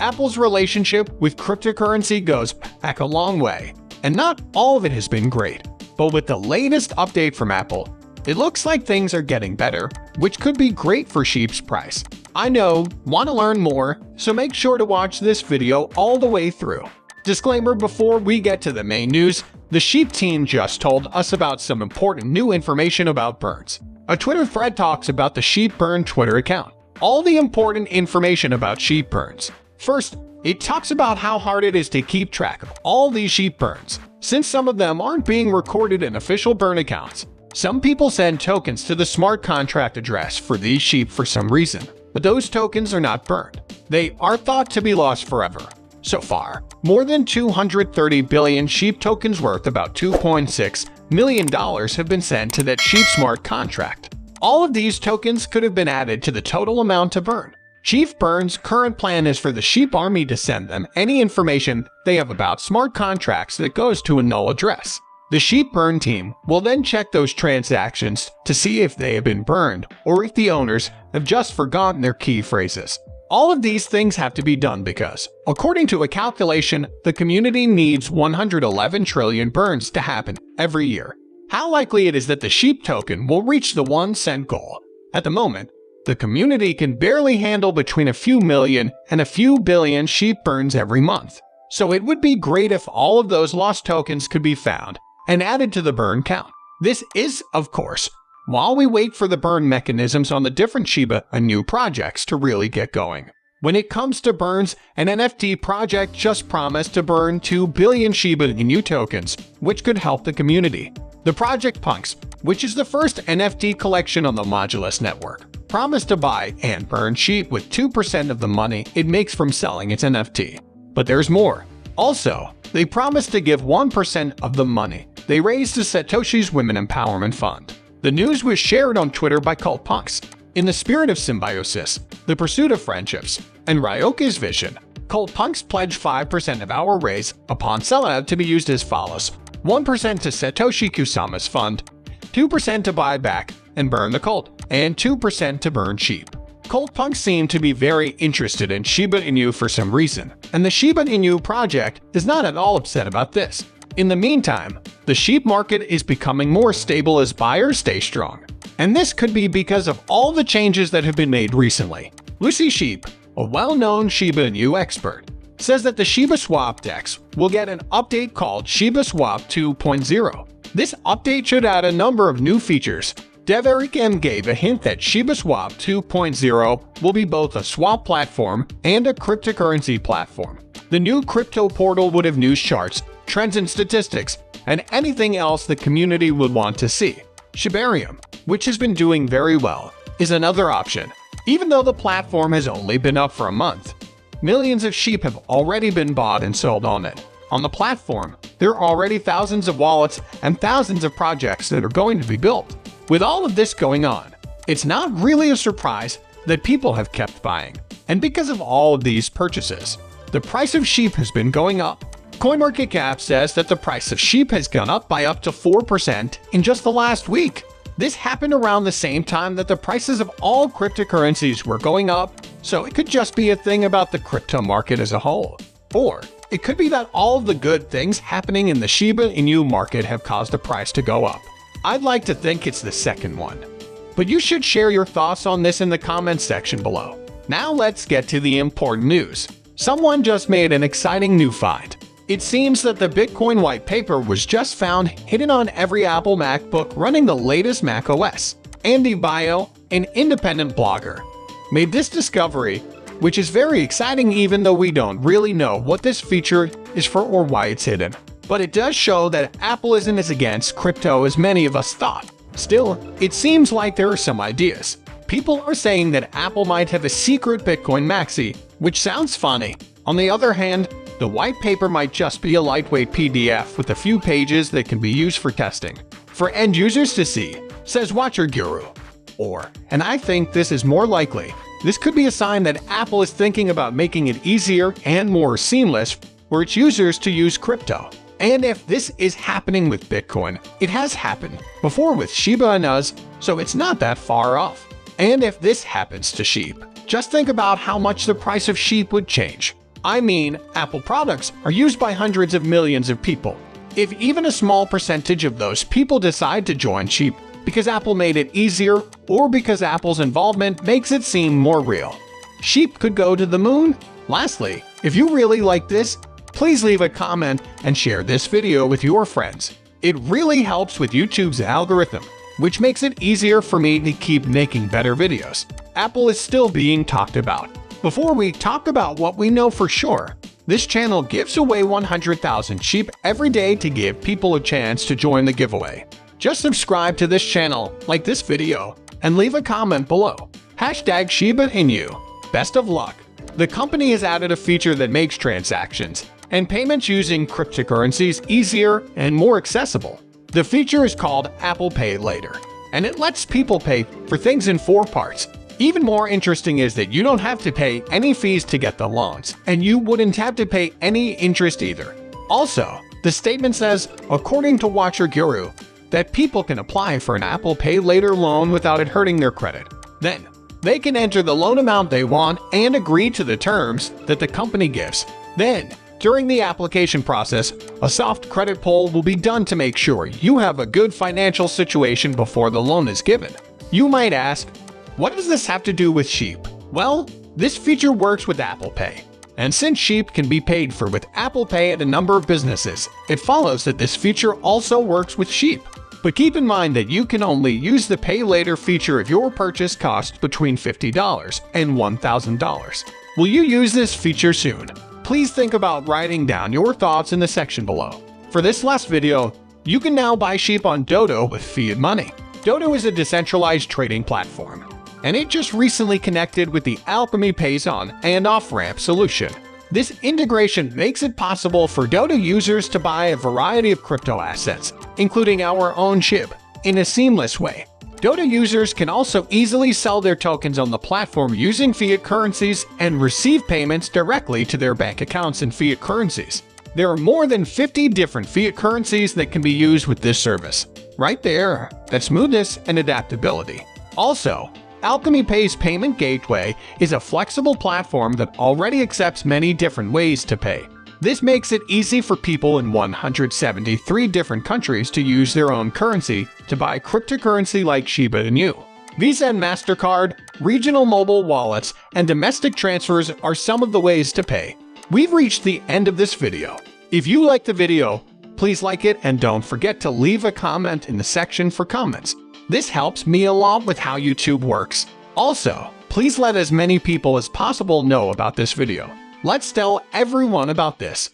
Apple's relationship with cryptocurrency goes back a long way, and not all of it has been great. But with the latest update from Apple, it looks like things are getting better, which could be great for Shib's price. I know, want to learn more, so make sure to watch this video all the way through. Disclaimer before we get to the main news, the Shib team just told us about some important new information about burns. A Twitter thread talks about the Shib burn Twitter account. All the important information about Shib burns. First, it talks about how hard it is to keep track of all these Shib burns, since some of them aren't being recorded in official burn accounts. Some people send tokens to the smart contract address for these Shib for some reason, but those tokens are not burned. They are thought to be lost forever. So far, more than 230 billion Shib tokens worth about $2.6 million have been sent to that Shib smart contract. All of these tokens could have been added to the total amount to burn. Chief Burn's current plan is for the Shib army to send them any information they have about smart contracts that goes to a null address. The Shib burn team will then check those transactions to see if they have been burned or if the owners have just forgotten their key phrases. All of these things have to be done because, according to a calculation, the community needs 111 trillion burns to happen every year. How likely it is that the Shib token will reach the 1 cent goal? At the moment, the community can barely handle between a few million and a few billion Shib burns every month. So it would be great if all of those lost tokens could be found and added to the burn count. This is, of course, while we wait for the burn mechanisms on the different Shiba Inu projects to really get going. When it comes to burns, an NFT project just promised to burn 2 billion Shiba Inu tokens, which could help the community. The project Punks, which is the first NFT collection on the Modulus network, promised to buy and burn Shib with 2% of the money it makes from selling its NFT. But there's more. Also, they promised to give 1% of the money they raised to Satoshi's Women Empowerment Fund. The news was shared on Twitter by Cult Punks. In the spirit of symbiosis, the pursuit of friendships, and Ryoka's vision, Cult Punks pledged 5% of our raise upon sellout to be used as follows: 1% to Satoshi Kusama's fund, 2% to buy back and burn the cult, and 2% to burn Shib. Cult Punks seem to be very interested in Shiba Inu for some reason, and the Shiba Inu project is not at all upset about this. In the meantime, the Shib market is becoming more stable as buyers stay strong. And this could be because of all the changes that have been made recently. Lucy Shib, a well-known Shiba Inu expert, says that the Shiba Swap DEX will get an update called Shiba Swap 2.0. This update should add a number of new features. Dev Eric M gave a hint that Shiba Swap 2.0 will be both a swap platform and a cryptocurrency platform. The new crypto portal would have news charts, trends and statistics, and anything else the community would want to see. Shibarium, which has been doing very well, is another option. Even though the platform has only been up for a month, millions of Shib have already been bought and sold on it. On the platform, there are already thousands of wallets and thousands of projects that are going to be built. With all of this going on, it's not really a surprise that people have kept buying. And because of all of these purchases, the price of Shib has been going up. CoinMarketCap says that the price of Shib has gone up by up to 4% in just the last week. This happened around the same time that the prices of all cryptocurrencies were going up, so it could just be a thing about the crypto market as a whole. Or it could be that all of the good things happening in the Shiba Inu market have caused the price to go up. I'd like to think it's the second one. But you should share your thoughts on this in the comments section below. Now let's get to the important news. Someone just made an exciting new find. It seems that the Bitcoin white paper was just found hidden on every Apple MacBook running the latest macOS. Andy Bio, an independent blogger, made this discovery, which is very exciting even though we don't really know what this feature is for or why it's hidden. But it does show that Apple isn't as against crypto as many of us thought. Still, it seems like there are some ideas. People are saying that Apple might have a secret Bitcoin maxi, which sounds funny. On the other hand, the white paper might just be a lightweight PDF with a few pages that can be used for testing, for end users to see, says Watcher Guru. Or, and I think this is more likely, this could be a sign that Apple is thinking about making it easier and more seamless for its users to use crypto. And if this is happening with Bitcoin, it has happened before with Shiba Inus, so it's not that far off. And if this happens to Shib, just think about how much the price of Shib would change. I mean, Apple products are used by hundreds of millions of people. If even a small percentage of those people decide to join Shib because Apple made it easier or because Apple's involvement makes it seem more real, Shib could go to the moon. Lastly, if you really like this, please leave a comment and share this video with your friends. It really helps with YouTube's algorithm, which makes it easier for me to keep making better videos. Apple is still being talked about. Before we talk about what we know for sure, this channel gives away 100,000 Shib every day to give people a chance to join the giveaway. Just subscribe to this channel, like this video, and leave a comment below. #Shiba Inu. Best of luck. The company has added a feature that makes transactions and payments using cryptocurrencies easier and more accessible. The feature is called Apple Pay Later, and it lets people pay for things in 4 parts. Even more interesting is that you don't have to pay any fees to get the loans, and you wouldn't have to pay any interest either. Also, the statement says, according to Watcher Guru, that people can apply for an Apple Pay Later loan without it hurting their credit. Then, they can enter the loan amount they want and agree to the terms that the company gives. Then, during the application process, a soft credit pull will be done to make sure you have a good financial situation before the loan is given. You might ask, what does this have to do with Shib? Well, this feature works with Apple Pay. And since Shib can be paid for with Apple Pay at a number of businesses, it follows that this feature also works with Shib. But keep in mind that you can only use the Pay Later feature if your purchase costs between $50 and $1,000. Will you use this feature soon? Please think about writing down your thoughts in the section below. For this last video, you can now buy Shib on Dodo with fiat money. Dodo is a decentralized trading platform, and it just recently connected with the Alchemy Pays on and off-ramp solution. This integration makes it possible for Dodo users to buy a variety of crypto assets, including our own Shib, in a seamless way. Dodo users can also easily sell their tokens on the platform using fiat currencies and receive payments directly to their bank accounts in fiat currencies. There are more than 50 different fiat currencies that can be used with this service. Right there, that's smoothness and adaptability. Also, Alchemy Pay's payment gateway is a flexible platform that already accepts many different ways to pay. This makes it easy for people in 173 different countries to use their own currency to buy cryptocurrency like Shiba Inu. Visa and MasterCard, regional mobile wallets, and domestic transfers are some of the ways to pay. We've reached the end of this video. If you liked the video, please like it and don't forget to leave a comment in the section for comments. This helps me a lot with how YouTube works. Also, please let as many people as possible know about this video. Let's tell everyone about this.